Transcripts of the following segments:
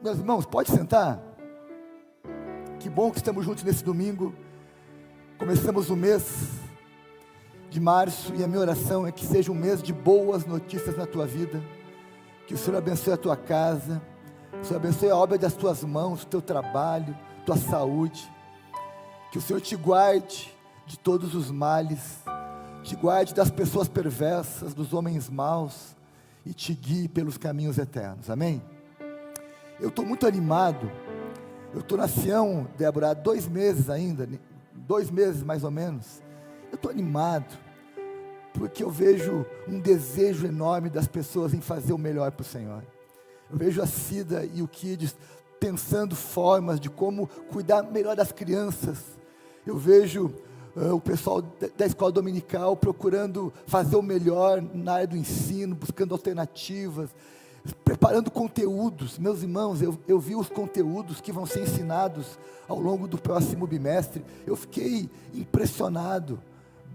Meus irmãos, pode sentar. Que bom que estamos juntos nesse domingo. Começamos o mês de março e a minha oração é que seja um mês de boas notícias na tua vida. Que o Senhor abençoe a tua casa, que o Senhor abençoe a obra das tuas mãos, o teu trabalho, tua saúde. Que o Senhor te guarde de todos os males, te guarde das pessoas perversas, dos homens maus e te guie pelos caminhos eternos. Amém? Eu estou muito animado. Eu estou na Sião, Débora, há 2 meses ainda, 2 meses mais ou menos. Eu estou animado, porque eu vejo um desejo enorme das pessoas em fazer o melhor para o Senhor. Eu vejo a Cida e o Kids pensando formas de como cuidar melhor das crianças. Eu vejo o pessoal da escola dominical procurando fazer o melhor na área do ensino, buscando alternativas, preparando conteúdos. Meus irmãos, eu vi os conteúdos que vão ser ensinados ao longo do próximo bimestre. Eu fiquei impressionado.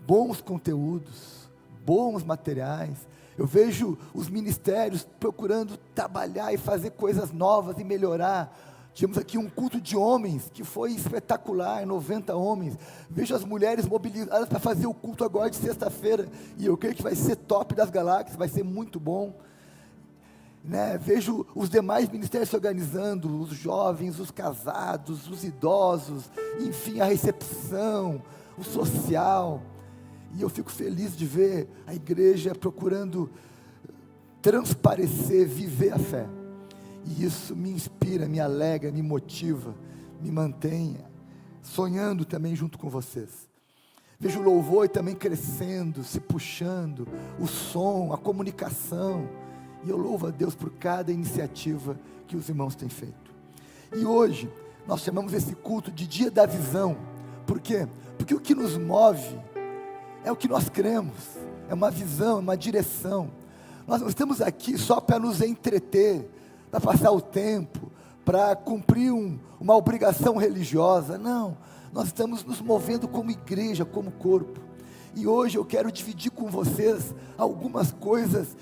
Bons conteúdos, bons materiais. Eu vejo os ministérios procurando trabalhar e fazer coisas novas e melhorar. Tivemos aqui um culto de homens que foi espetacular, 90 homens. Vejo as mulheres mobilizadas para fazer o culto agora de sexta-feira, e eu creio que vai ser top das galáxias, vai ser muito bom. Vejo os demais ministérios se organizando, os jovens, os casados, os idosos, enfim, a recepção, o social, e eu fico feliz de ver a igreja procurando transparecer, viver a fé, e isso me inspira, me alegra, me motiva, me mantém sonhando também junto com vocês. Vejo o louvor também crescendo, se puxando, o som, a comunicação, e eu louvo a Deus por cada iniciativa que os irmãos têm feito. E hoje, nós chamamos esse culto de Dia da Visão. Por quê? Porque o que nos move é o que nós cremos. É uma visão, é uma direção. Nós não estamos aqui só para nos entreter, para passar o tempo, para cumprir uma obrigação religiosa. Não, nós estamos nos movendo como igreja, como corpo. E hoje eu quero dividir com vocês algumas coisas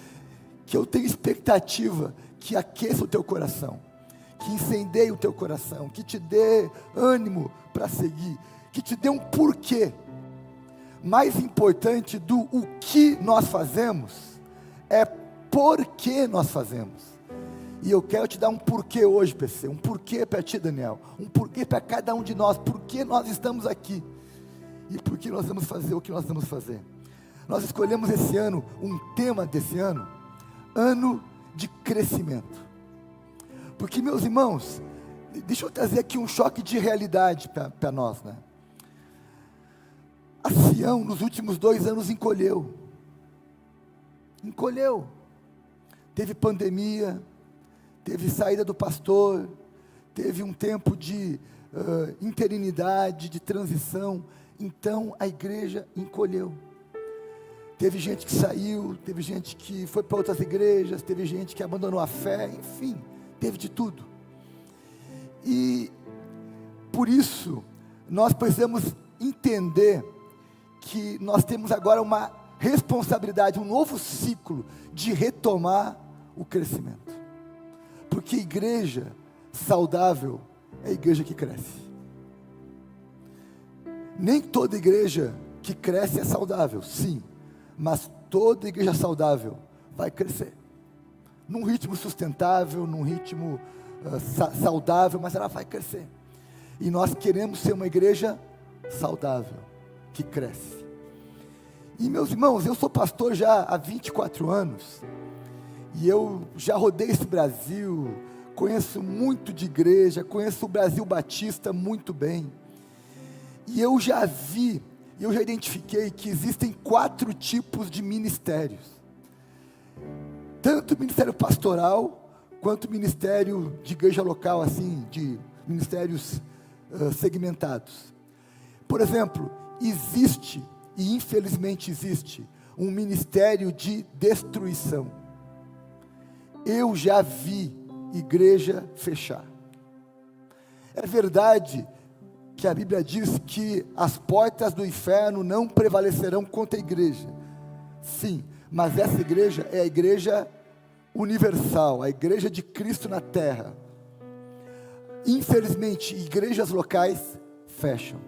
que eu tenho expectativa que aqueça o teu coração, que incendeie o teu coração, que te dê ânimo para seguir, que te dê um porquê. Mais importante do o que nós fazemos, é por que nós fazemos. E eu quero te dar um porquê hoje, PC, um porquê para ti, Daniel, um porquê para cada um de nós, por que nós estamos aqui, e por que nós vamos fazer o que nós vamos fazer. Nós escolhemos esse ano, um tema desse ano de crescimento. Porque, meus irmãos, deixa eu trazer aqui um choque de realidade para nós, A Sião, nos últimos 2 anos, encolheu. Teve pandemia, teve saída do pastor, teve um tempo de interinidade, de transição. Então, a igreja encolheu. Teve gente que saiu, teve gente que foi para outras igrejas, teve gente que abandonou a fé, enfim, teve de tudo. E por isso, nós precisamos entender que nós temos agora uma responsabilidade, um novo ciclo de retomar o crescimento. Porque igreja saudável é a igreja que cresce. Nem toda igreja que cresce é saudável, sim. Mas toda igreja saudável vai crescer, num ritmo sustentável, num ritmo saudável, mas ela vai crescer. E nós queremos ser uma igreja saudável, que cresce. E meus irmãos, eu sou pastor já há 24 anos, e eu já rodei esse Brasil, conheço muito de igreja, conheço o Brasil Batista muito bem, e eu já identifiquei que existem 4 tipos de ministérios, tanto ministério pastoral, quanto ministério de igreja local, assim, de ministérios segmentados. Por exemplo, existe, e infelizmente existe, um ministério de destruição. Eu já vi igreja fechar. É verdade que a Bíblia diz que as portas do inferno não prevalecerão contra a igreja. Sim, mas essa igreja é a igreja universal, a igreja de Cristo na terra. Infelizmente, igrejas locais fecham.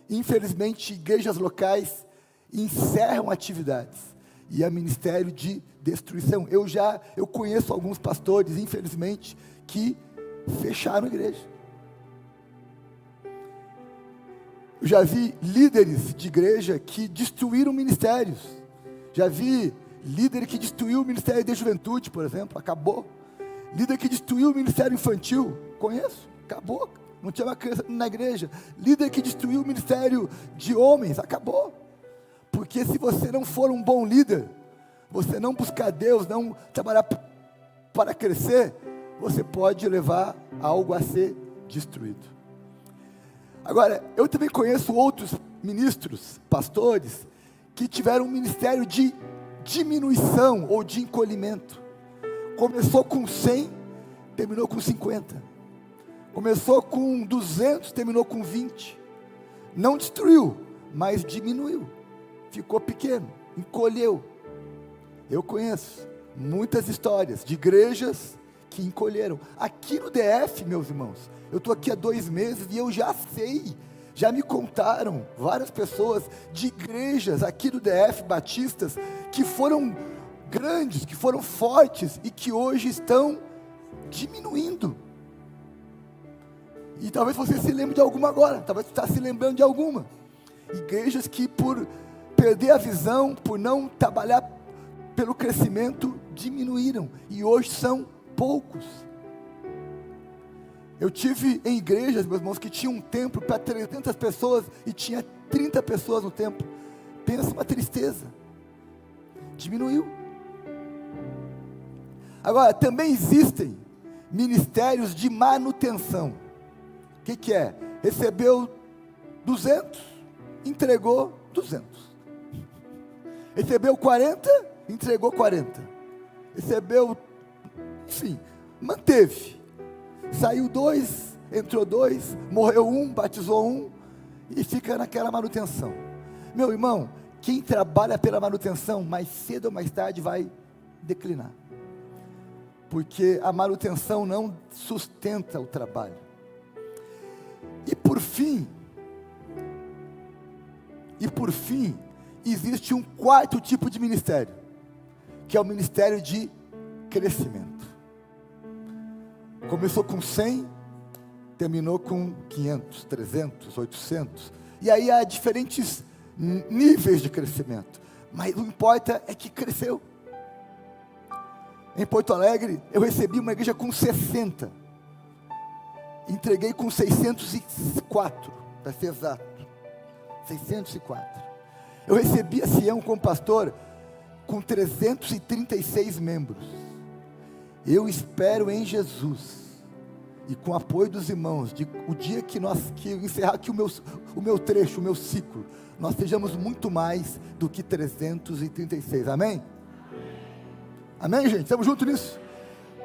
Infelizmente, igrejas locais encerram atividades. E é ministério de destruição. Eu conheço alguns pastores, infelizmente, que fecharam a igreja. Eu já vi líderes de igreja que destruíram ministérios. Já vi líder que destruiu o ministério de juventude, por exemplo, acabou. Líder que destruiu o ministério infantil, conheço, acabou. Não tinha uma criança na igreja. Líder que destruiu o ministério de homens, acabou. Porque se você não for um bom líder, você não buscar Deus, não trabalhar para crescer, você pode levar algo a ser destruído. Agora, eu também conheço outros ministros, pastores, que tiveram um ministério de diminuição ou de encolhimento. Começou com 100, terminou com 50. Começou com 200, terminou com 20. Não destruiu, mas diminuiu. Ficou pequeno, encolheu. Eu conheço muitas histórias de igrejas que encolheram. Aqui no DF, meus irmãos, eu estou aqui há 2 meses e eu já sei, já me contaram várias pessoas de igrejas aqui do DF, batistas, que foram grandes, que foram fortes e que hoje estão diminuindo. E talvez você se lembre de alguma agora, talvez você está se lembrando de alguma. Igrejas que por perder a visão, por não trabalhar pelo crescimento, diminuíram e hoje são poucos. Eu tive em igrejas, meus irmãos, que tinha um templo para 300 pessoas e tinha 30 pessoas no templo. Pensa uma tristeza. Diminuiu. Agora, também existem ministérios de manutenção. O que é? Recebeu 200, entregou 200. Recebeu 40, entregou 40. Recebeu, enfim, manteve. Saiu 2, entrou 2, morreu 1, batizou 1, e fica naquela manutenção. Meu irmão, quem trabalha pela manutenção, mais cedo ou mais tarde vai declinar. Porque a manutenção não sustenta o trabalho. E por fim, existe um quarto tipo de ministério, que é o ministério de crescimento. Começou com 100, terminou com 500, 300, 800. E aí há diferentes níveis de crescimento. Mas o que importa é que cresceu. Em Porto Alegre, eu recebi uma igreja com 60. Entreguei com 604, para ser exato. 604. Eu recebi a Sião como pastor com 336 membros. Eu espero em Jesus e com o apoio dos irmãos, o dia que encerrar aqui o meu trecho, o meu ciclo, nós sejamos muito mais do que 336, amém? Amém, gente? Estamos juntos nisso?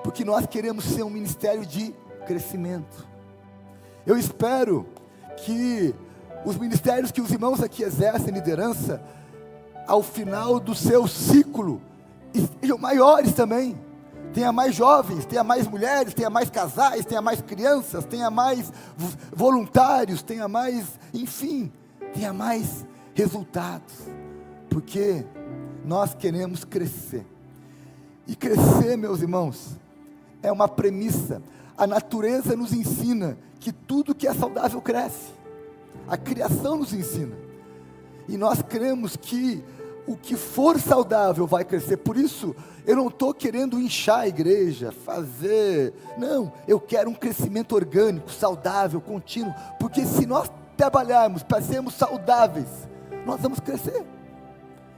Porque nós queremos ser um ministério de crescimento. Eu espero que os ministérios que os irmãos aqui exercem liderança, ao final do seu ciclo, sejam maiores também. Tenha mais jovens, tenha mais mulheres, tenha mais casais, tenha mais crianças, tenha mais voluntários, tenha mais, enfim, tenha mais resultados, porque nós queremos crescer. E crescer, meus irmãos, é uma premissa. A natureza nos ensina que tudo que é saudável cresce. A criação nos ensina. E nós cremos que o que for saudável vai crescer. Por isso, eu não estou querendo inchar a igreja, não, eu quero um crescimento orgânico, saudável, contínuo, porque se nós trabalharmos para sermos saudáveis, nós vamos crescer.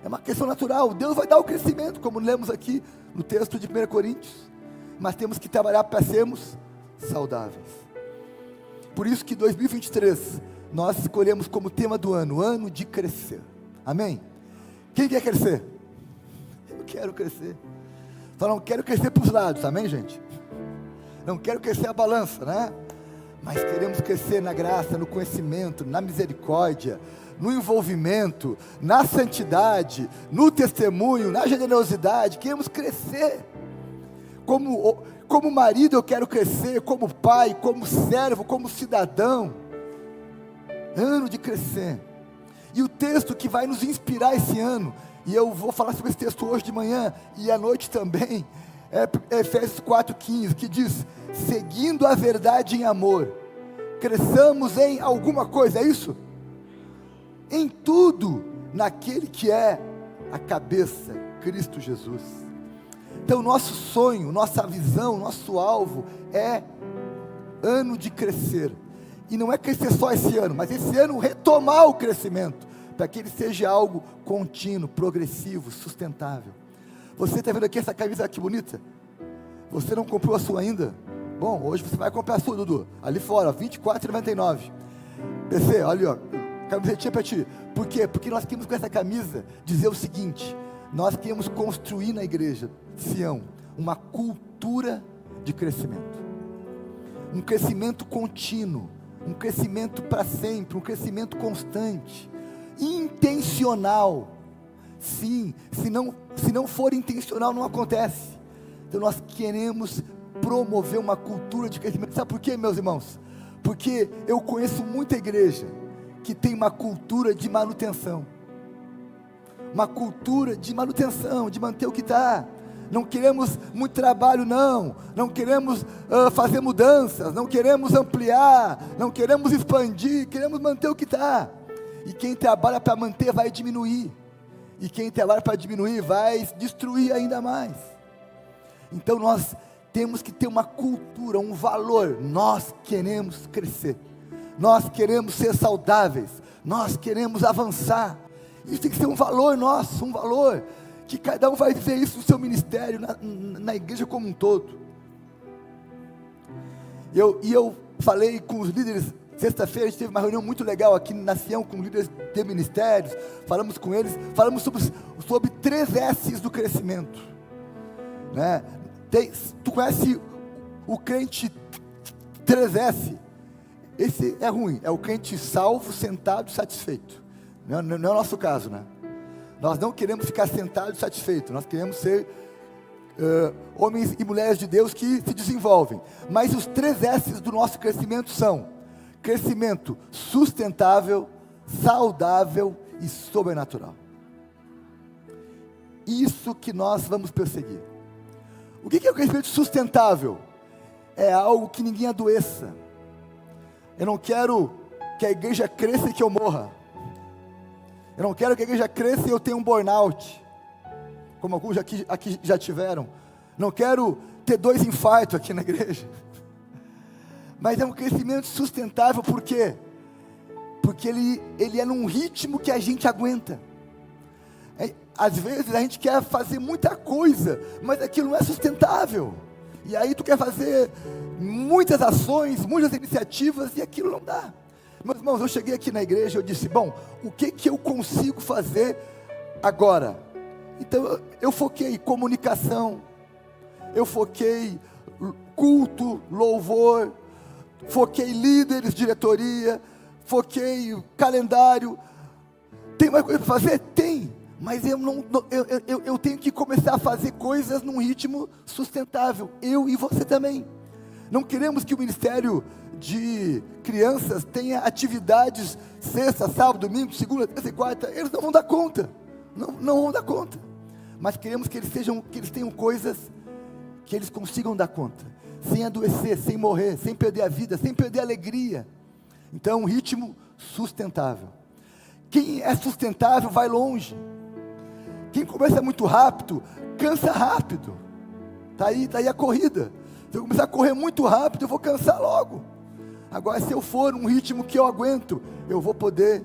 É uma questão natural. Deus vai dar o crescimento, como lemos aqui no texto de 1 Coríntios, mas temos que trabalhar para sermos saudáveis. Por isso que 2023 nós escolhemos como tema do ano, ano de crescer. Amém? Quem quer crescer? Eu quero crescer. Só não quero crescer para os lados, amém, gente? Não quero crescer a balança, né? Mas queremos crescer na graça, no conhecimento, na misericórdia, no envolvimento, na santidade, no testemunho, na generosidade. Queremos crescer. Como marido eu quero crescer, como pai, como servo, como cidadão. Ano de crescer. E o texto que vai nos inspirar esse ano, e eu vou falar sobre esse texto hoje de manhã e à noite também, é Efésios 4,15, que diz: seguindo a verdade em amor, cresçamos em alguma coisa, é isso? Em tudo, naquele que é a cabeça, Cristo Jesus. Então nosso sonho, nossa visão, nosso alvo é ano de crescer. E não é crescer só esse ano, mas esse ano retomar o crescimento, para que ele seja algo contínuo, progressivo, sustentável. Você está vendo aqui essa camisa que bonita? Você não comprou a sua ainda? Bom, hoje você vai comprar a sua, Dudu. Ali fora, R$ 24,99. PC, olha, ó, camisetinha para ti. Por quê? Porque nós queremos com essa camisa dizer o seguinte: nós queremos construir na igreja Sião uma cultura de crescimento. Um crescimento contínuo, um crescimento para sempre, um crescimento constante, intencional. Sim, se não for intencional não acontece. Então nós queremos promover uma cultura de crescimento. Sabe por quê, meus irmãos? Porque eu conheço muita igreja que tem uma cultura de manutenção. Uma cultura de manutenção, de manter o que está. Não queremos muito trabalho, não queremos fazer mudanças, não queremos ampliar, não queremos expandir, queremos manter o que está. E quem trabalha para manter vai diminuir, e quem trabalha para diminuir vai destruir ainda mais. Então nós temos que ter uma cultura, um valor. Nós queremos crescer, nós queremos ser saudáveis, nós queremos avançar. Isso tem que ser um valor nosso, um valor que cada um vai viver isso no seu ministério, na igreja como um todo. Eu falei com os líderes, sexta-feira a gente teve uma reunião muito legal aqui na Sião, com líderes de ministérios, falamos com eles, falamos sobre 3 S's do crescimento, né? Tu conhece o crente 3S? Esse é ruim, é o crente salvo, sentado, satisfeito. Não é o nosso caso, né? Nós não queremos ficar sentados e satisfeitos, nós queremos ser homens e mulheres de Deus que se desenvolvem. Mas os 3 S's do nosso crescimento são: crescimento sustentável, saudável e sobrenatural. Isso que nós vamos perseguir. O que é o crescimento sustentável? É algo que ninguém adoeça. Eu não quero que a igreja cresça e que eu morra. Eu não quero que a igreja cresça e eu tenha um burnout, como alguns aqui já tiveram. Não quero ter 2 infartos aqui na igreja. Mas é um crescimento sustentável, por quê? Porque ele é num ritmo que a gente aguenta. Às vezes a gente quer fazer muita coisa, mas aquilo não é sustentável. E aí tu quer fazer muitas ações, muitas iniciativas, e aquilo não dá. Meus irmãos, eu cheguei aqui na igreja e eu disse: bom, o que eu consigo fazer agora? Então eu foquei comunicação, eu foquei culto, louvor, foquei líderes, diretoria, foquei calendário. Tem mais coisa para fazer? Tem, mas eu tenho que começar a fazer coisas num ritmo sustentável, eu e você também. Não queremos que o ministério de crianças tenha atividades sexta, sábado, domingo, segunda, terça e quarta. Eles não vão dar conta, não vão dar conta. Mas queremos que eles tenham coisas que eles consigam dar conta, sem adoecer, sem morrer, sem perder a vida, sem perder a alegria. Então, um ritmo sustentável. Quem é sustentável vai longe. Quem começa muito rápido, cansa rápido. Está aí a corrida. Se eu começar a correr muito rápido, eu vou cansar logo. Agora, se eu for num ritmo que eu aguento, eu vou poder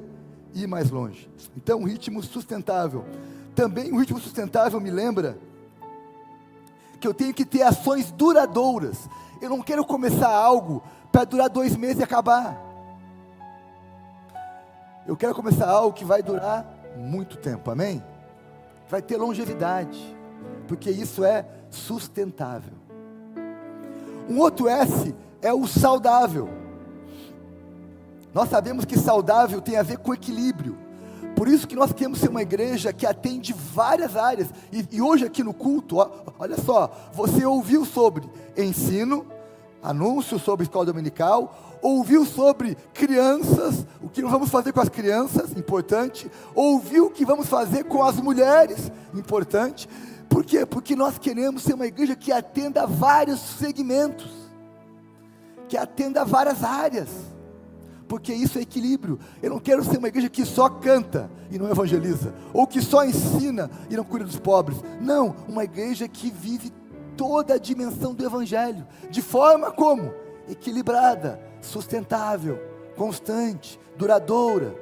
ir mais longe. Então, um ritmo sustentável. Também um ritmo sustentável me lembra que eu tenho que ter ações duradouras. Eu não quero começar algo para durar 2 meses e acabar. Eu quero começar algo que vai durar muito tempo, amém? Vai ter longevidade, porque isso é sustentável. Um outro S é o saudável. Nós sabemos que saudável tem a ver com equilíbrio, Por isso que nós queremos ser uma igreja que atende várias áreas. E hoje aqui no culto, olha só, você ouviu sobre ensino, anúncio sobre escola dominical, ouviu sobre crianças, o que nós vamos fazer com as crianças, importante, ouviu o que vamos fazer com as mulheres, importante. Por quê? Porque nós queremos ser uma igreja que atenda a vários segmentos, que atenda a várias áreas, porque isso é equilíbrio. Eu não quero ser uma igreja que só canta e não evangeliza, ou que só ensina e não cuida dos pobres. Não, uma igreja que vive toda a dimensão do evangelho, de forma como? Equilibrada, sustentável, constante, duradoura.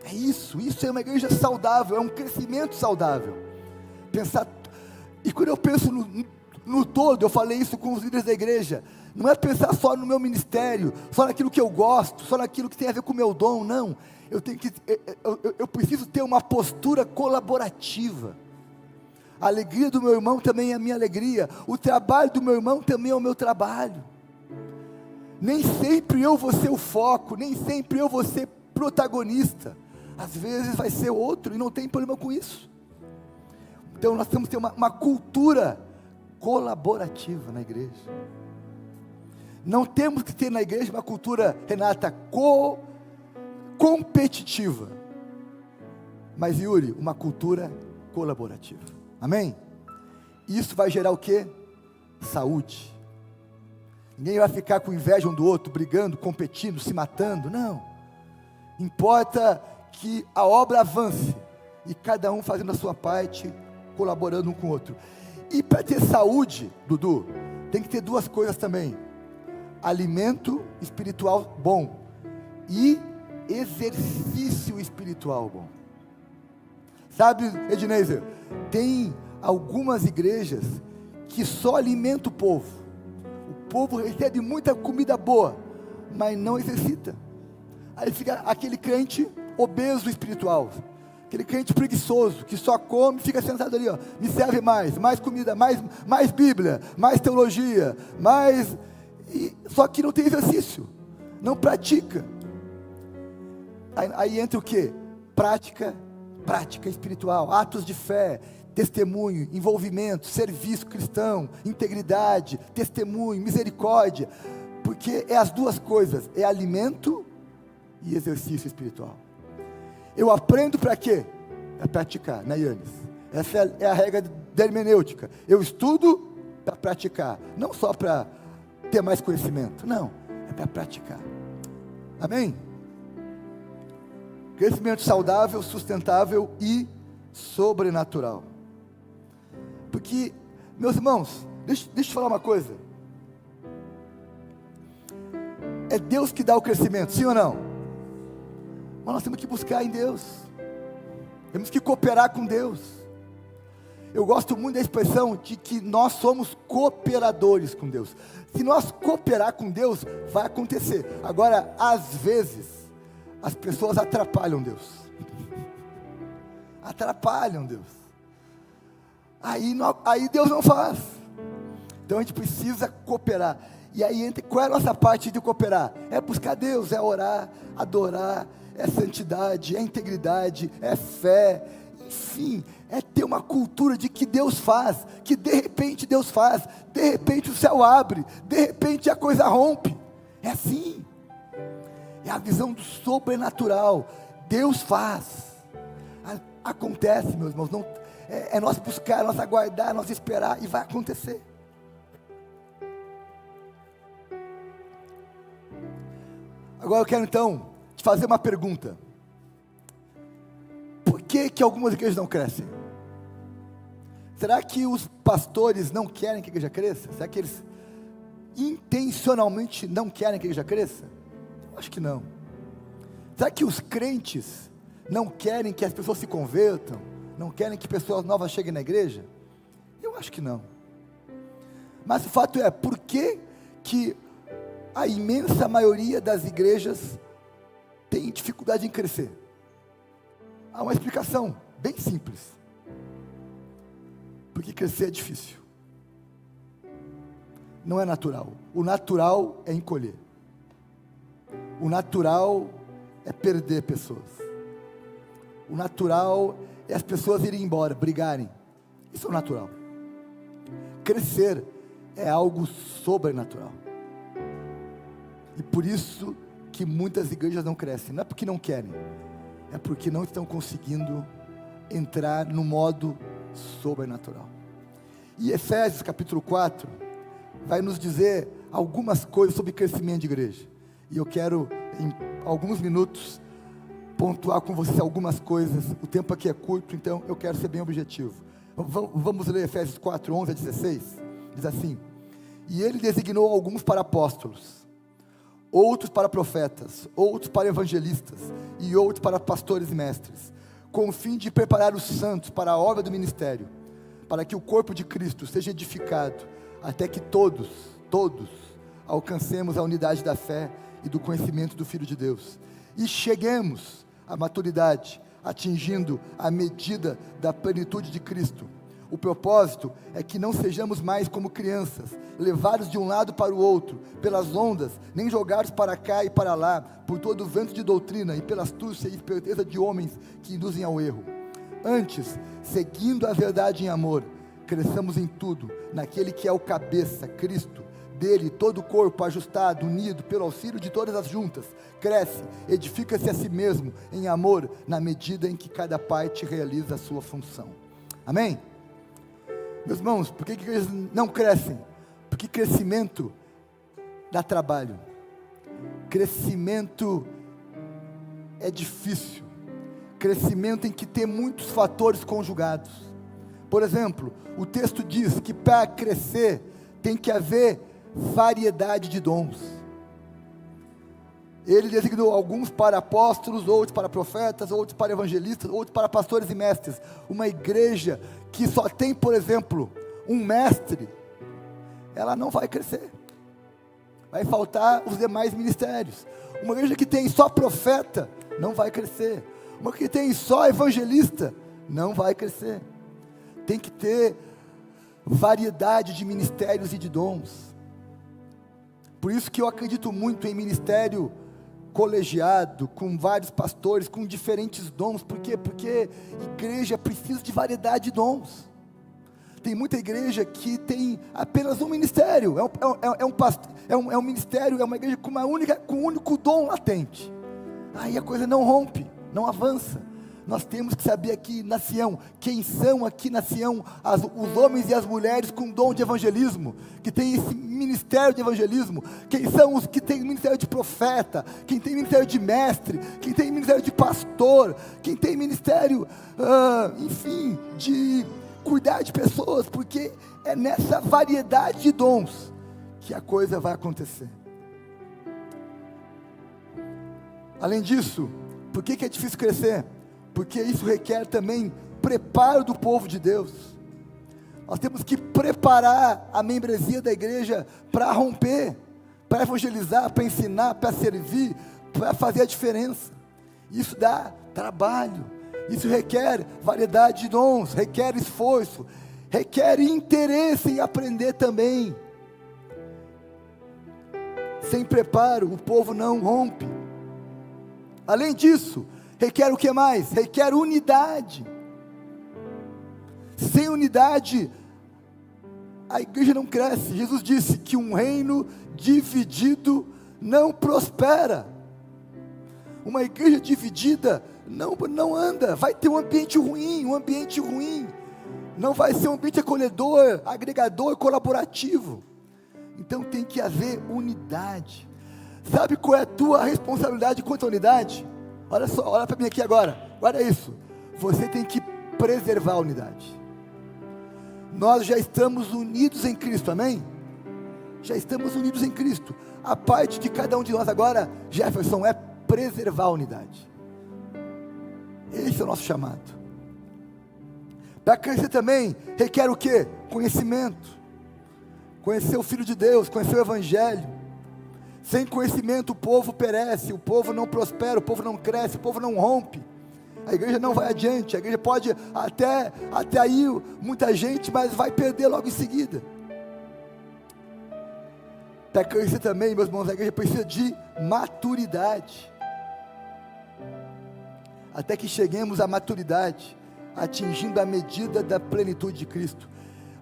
É isso é uma igreja saudável, é um crescimento saudável. Pensar, e quando eu penso no todo, eu falei isso com os líderes da igreja, não é pensar só no meu ministério, só naquilo que eu gosto, só naquilo que tem a ver com o meu dom, não. Eu preciso ter uma postura colaborativa. A alegria do meu irmão também é a minha alegria, o trabalho do meu irmão também é o meu trabalho. Nem sempre eu vou ser o foco, nem sempre eu vou ser protagonista, às vezes vai ser outro, e não tem problema com isso. Então nós temos que ter uma cultura colaborativa na igreja. Não temos que ter na igreja uma cultura, Renata, competitiva, mas Yuri, uma cultura colaborativa. Amém? Isso vai gerar o quê? Saúde. Ninguém vai ficar com inveja um do outro, brigando, competindo, se matando, não. Importa que a obra avance, e cada um fazendo a sua parte, colaborando um com o outro. E para ter saúde, Dudu, tem que ter duas coisas também: alimento espiritual bom e exercício espiritual bom. Sabe, Edneiser, tem algumas igrejas que só alimentam o povo recebe muita comida boa, mas não exercita. Aí fica aquele crente obeso espiritual, aquele crente preguiçoso, que só come, fica sentado ali, ó, me serve mais comida, mais Bíblia, mais teologia, só que não tem exercício, não pratica. Aí entra o que? Prática espiritual, atos de fé, testemunho, envolvimento, serviço cristão, integridade, testemunho, misericórdia, porque é as duas coisas, é alimento e exercício espiritual. Eu aprendo para quê? Para praticar, né, Yannis? Essa é a regra da hermenêutica. Eu estudo para praticar, não só para ter mais conhecimento, não, é para praticar. Amém? Crescimento saudável, sustentável e sobrenatural. Porque, meus irmãos, deixa eu te falar uma coisa. É Deus que dá o crescimento, sim ou não? Mas nós temos que buscar em Deus. Temos que cooperar com Deus. Eu gosto muito da expressão de que nós somos cooperadores com Deus. Se nós cooperar com Deus, vai acontecer. Agora, às vezes, as pessoas atrapalham Deus. Atrapalham Deus. Aí Deus não faz. Então a gente precisa cooperar. E aí qual é a nossa parte de cooperar? É buscar Deus, é orar, adorar, é santidade, é integridade, é fé, enfim, é ter uma cultura de que Deus faz, que de repente Deus faz, de repente o céu abre, de repente a coisa rompe. É assim. É a visão do sobrenatural. Deus faz. Acontece, meus irmãos. Não, é nós buscar, é nós aguardar, é nós esperar, e vai acontecer. Agora eu quero então te fazer uma pergunta. Por que algumas igrejas não crescem? Será que os pastores não querem que a igreja cresça? Será que eles intencionalmente não querem que a igreja cresça? Eu acho que não. Será que os crentes não querem que as pessoas se convertam? Não querem que pessoas novas cheguem na igreja? Eu acho que não. Mas o fato é, por que a imensa maioria das igrejas tem dificuldade em crescer? Há uma explicação bem simples. Porque crescer é difícil. Não é natural. O natural é encolher. O natural é perder pessoas. O natural é as pessoas irem embora, brigarem. Isso é o natural. Crescer é algo sobrenatural. E por isso que muitas igrejas não crescem. Não é porque não querem, é porque não estão conseguindo entrar no modo sobrenatural. E Efésios capítulo 4 vai nos dizer algumas coisas sobre crescimento de igreja. E eu quero, em alguns minutos, pontuar com vocês algumas coisas. O tempo aqui é curto, então eu quero ser bem objetivo. Vamos ler Efésios 4, 11 a 16. Diz assim: e ele designou alguns para apóstolos, outros para profetas, outros para evangelistas, e outros para pastores e mestres, com o fim de preparar os santos para a obra do ministério, para que o corpo de Cristo seja edificado, até que todos alcancemos a unidade da fé e do conhecimento do Filho de Deus, e cheguemos à maturidade, atingindo a medida da plenitude de Cristo. O propósito é que não sejamos mais como crianças, levados de um lado para o outro, pelas ondas, nem jogados para cá e para lá, por todo o vento de doutrina e pela astúcia e esperteza de homens que induzem ao erro. Antes, seguindo a verdade em amor, cresçamos em tudo, naquele que é o cabeça, Cristo. Dele todo o corpo ajustado, unido pelo auxílio de todas as juntas, cresce, edifica-se a si mesmo em amor, na medida em que cada parte realiza a sua função. Amém? Meus irmãos, por que eles não crescem? Porque crescimento dá trabalho. Crescimento é difícil. Crescimento tem que ter muitos fatores conjugados. Por exemplo, o texto diz que para crescer tem que haver variedade de dons. Ele designou alguns para apóstolos, outros para profetas, outros para evangelistas, outros para pastores e mestres. Uma igreja que só tem, por exemplo, um mestre, ela não vai crescer. Vai faltar os demais ministérios. Uma igreja que tem só profeta, não vai crescer. Uma que tem só evangelista, não vai crescer. Tem que ter variedade de ministérios e de dons. Por isso que eu acredito muito em ministério colegiado, com vários pastores, com diferentes dons. Por quê? Porque igreja precisa de variedade de dons. Tem muita igreja que tem apenas um ministério, é um ministério, é uma igreja com um único dom latente. Aí a coisa não rompe, não avança. Nós temos que saber aqui na Sião, quem são aqui na Sião os homens e as mulheres com dom de evangelismo, que tem esse ministério de evangelismo, quem são os que tem ministério de profeta, quem tem ministério de mestre, quem tem ministério de pastor, quem tem ministério, enfim, de cuidar de pessoas, porque é nessa variedade de dons que a coisa vai acontecer. Além disso, por que é difícil crescer? Porque isso requer também preparo do povo de Deus. Nós temos que preparar a membresia da igreja para romper, para evangelizar, para ensinar, para servir, para fazer a diferença. Isso dá trabalho, isso requer variedade de dons, requer esforço, requer interesse em aprender também. Sem preparo, o povo não rompe. Além disso, requer o que mais? Requer unidade. Sem unidade, a igreja não cresce. Jesus disse que um reino dividido não prospera. Uma igreja dividida não anda, vai ter um ambiente ruim, não vai ser um ambiente acolhedor, agregador, colaborativo. Então tem que haver unidade. Sabe qual é a tua responsabilidade quanto à unidade? Olha só, olha para mim aqui agora, guarda isso. Você tem que preservar a unidade. Nós já estamos unidos em Cristo, amém? Já estamos unidos em Cristo. A parte de cada um de nós agora, Jefferson, é preservar a unidade. Esse é o nosso chamado. Para crescer também, requer o quê? Conhecimento. Conhecer o Filho de Deus, conhecer o Evangelho. Sem conhecimento o povo perece, o povo não prospera, o povo não cresce, o povo não rompe. A igreja não vai adiante, a igreja pode até aí muita gente, mas vai perder logo em seguida. Para crescer também, meus irmãos, a igreja precisa de maturidade. até que cheguemos à maturidade, atingindo a medida da plenitude de Cristo.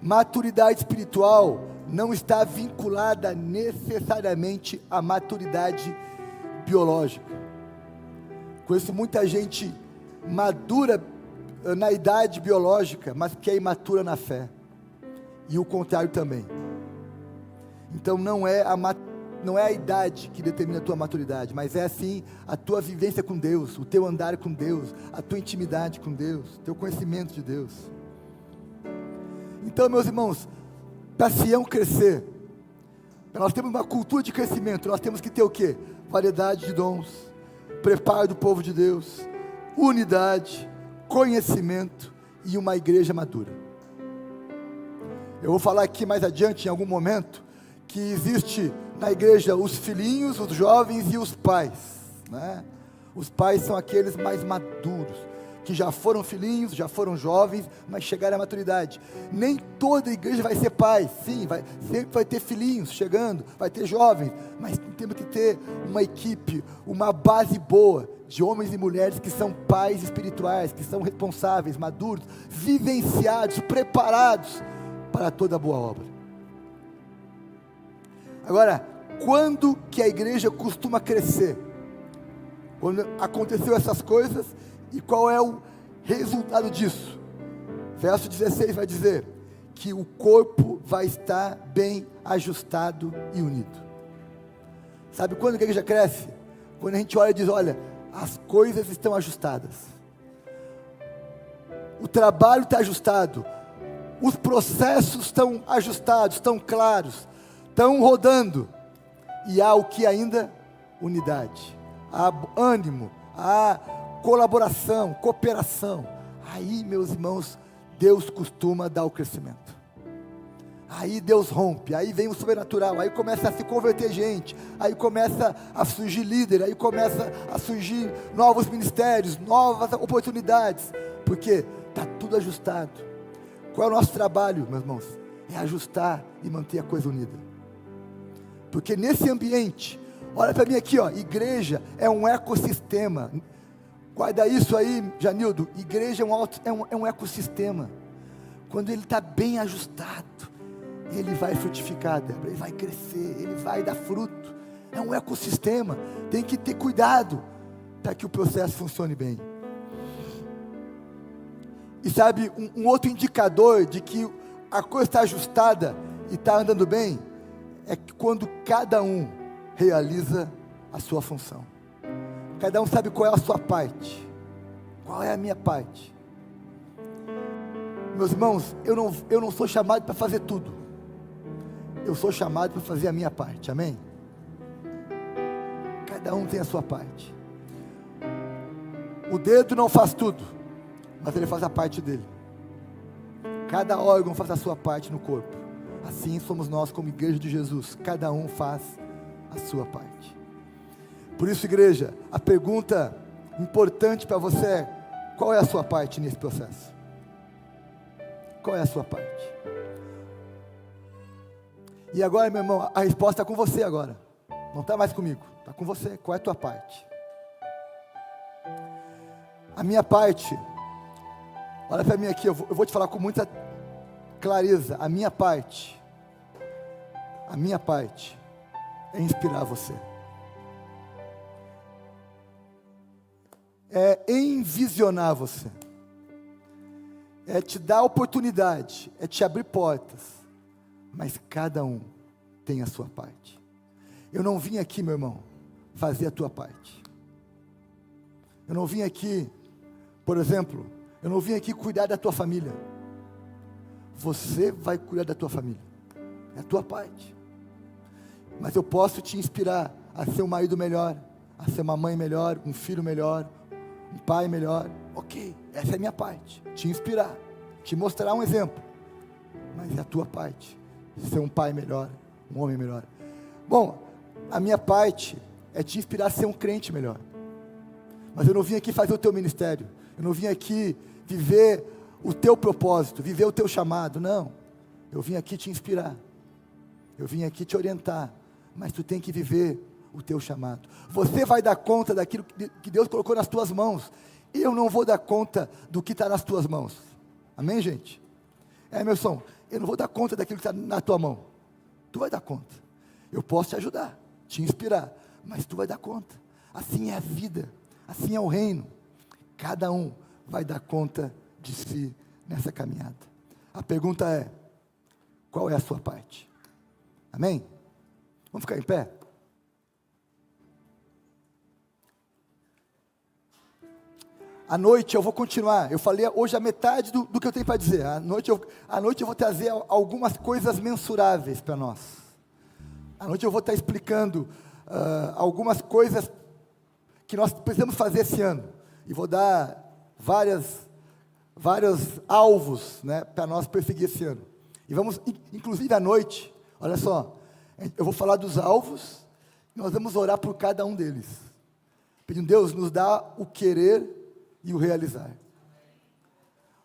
Maturidade espiritual não está vinculada necessariamente à maturidade biológica. Conheço muita gente madura na idade biológica, mas que é imatura na fé, e o contrário também. Então não é a idade que determina a tua maturidade, mas é assim a tua vivência com Deus, o teu andar com Deus, a tua intimidade com Deus, o teu conhecimento de Deus. Então, meus irmãos, para Sião crescer, para nós termos uma cultura de crescimento, nós temos que ter o quê? Variedade de dons, preparo do povo de Deus, unidade, conhecimento e uma igreja madura. Eu vou falar aqui mais adiante, em algum momento, que existe na igreja os filhinhos, os jovens e os pais, né? Os pais são aqueles mais maduros, que já foram filhinhos, já foram jovens, mas chegaram à maturidade. Nem toda igreja vai ser pai, sim, sempre vai ter filhinhos chegando, vai ter jovens, mas temos que ter uma equipe, uma base boa, de homens e mulheres que são pais espirituais, que são responsáveis, maduros, vivenciados, preparados para toda boa obra. Agora, quando que a igreja costuma crescer? Quando aconteceu essas coisas, e qual é o resultado disso? Verso 16 vai dizer que o corpo vai estar bem ajustado e unido. Sabe quando que a igreja cresce? Quando a gente olha e diz, olha, as coisas estão ajustadas, o trabalho está ajustado, os processos estão ajustados, estão claros, estão rodando, e há o que ainda? Unidade, há ânimo, há colaboração, cooperação. Aí, meus irmãos, Deus costuma dar o crescimento. Aí Deus rompe, aí vem o sobrenatural, aí começa a se converter gente, aí começa a surgir líder, aí começa a surgir novos ministérios, novas oportunidades, porque está tudo ajustado. Qual é o nosso trabalho, meus irmãos? É ajustar e manter a coisa unida. Porque nesse ambiente, olha para mim aqui, ó, igreja é um ecossistema. Guarda isso aí, Janildo, igreja é um ecossistema. Quando ele está bem ajustado, ele vai frutificar, Débora, ele vai crescer, ele vai dar fruto. É um ecossistema, tem que ter cuidado para que o processo funcione bem. E sabe, um outro indicador de que a coisa está ajustada e está andando bem, é que quando cada um realiza a sua função. Cada um sabe qual é a sua parte. Qual é a minha parte? Meus irmãos, eu não sou chamado para fazer tudo. Eu sou chamado para fazer a minha parte, amém? Cada um tem a sua parte. O dedo não faz tudo, mas ele faz a parte dele. Cada órgão faz a sua parte no corpo. Assim somos nós como igreja de Jesus. Cada um faz a sua parte. Por isso, igreja, a pergunta importante para você é: qual é a sua parte nesse processo? Qual é a sua parte? E agora, meu irmão, a resposta está com você agora. Não está mais comigo, está com você. Qual é a tua parte? A minha parte, olha para mim aqui, eu vou te falar com muita clareza. A minha parte é inspirar você. É envisionar você. É te dar oportunidade, é te abrir portas. Mas cada um tem a sua parte. Eu não vim aqui, meu irmão, fazer a tua parte. Eu não vim aqui, por exemplo, eu não vim aqui cuidar da tua família. Você vai cuidar da tua família. É a tua parte. Mas eu posso te inspirar a ser um marido melhor, a ser uma mãe melhor, um filho melhor, um pai melhor. Ok, essa é a minha parte. Te inspirar, te mostrar um exemplo. Mas é a tua parte. Ser um pai melhor, um homem melhor. Bom, a minha parte é te inspirar a ser um crente melhor. Mas eu não vim aqui fazer o teu ministério. Eu não vim aqui viver o teu propósito, viver o teu chamado. Não, eu vim aqui te inspirar. Eu vim aqui te orientar. Mas tu tem que viver o teu chamado. Você vai dar conta daquilo que Deus colocou nas tuas mãos. eu não vou dar conta do que está nas tuas mãos. Amém, gente? Emerson, eu não vou dar conta daquilo que está na tua mão. Tu vai dar conta. Eu posso te ajudar, te inspirar, mas tu vai dar conta. Assim é a vida, assim é o reino. Cada um vai dar conta de si nessa caminhada. A pergunta é, qual é a sua parte? Amém? Vamos ficar em pé? À noite eu vou continuar, eu falei hoje a metade do que eu tenho para dizer. À noite eu vou trazer algumas coisas mensuráveis para nós. À noite eu vou estar explicando algumas coisas que nós precisamos fazer esse ano. E vou dar vários alvos, né, para nós perseguir esse ano. E vamos, inclusive à noite, olha só, eu vou falar dos alvos, e nós vamos orar por cada um deles. Pedindo, Deus, nos dá o querer e o realizar.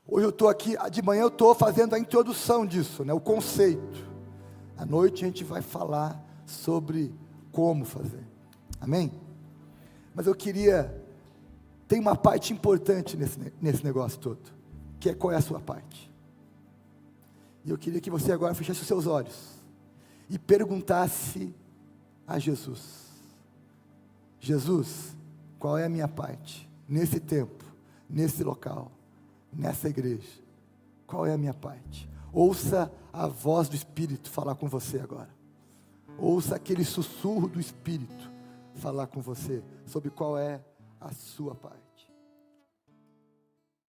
Hoje eu estou aqui, de manhã eu estou fazendo a introdução disso, né, o conceito. À noite a gente vai falar sobre como fazer. Amém? Mas eu queria, tem uma parte importante nesse negócio todo, que é qual é a sua parte. E eu queria que você agora fechasse os seus olhos e perguntasse a Jesus: Jesus, qual é a minha parte nesse tempo, nesse local, nessa igreja? Qual é a minha parte? Ouça a voz do Espírito falar com você agora. Ouça aquele sussurro do Espírito falar com você sobre qual é a sua parte.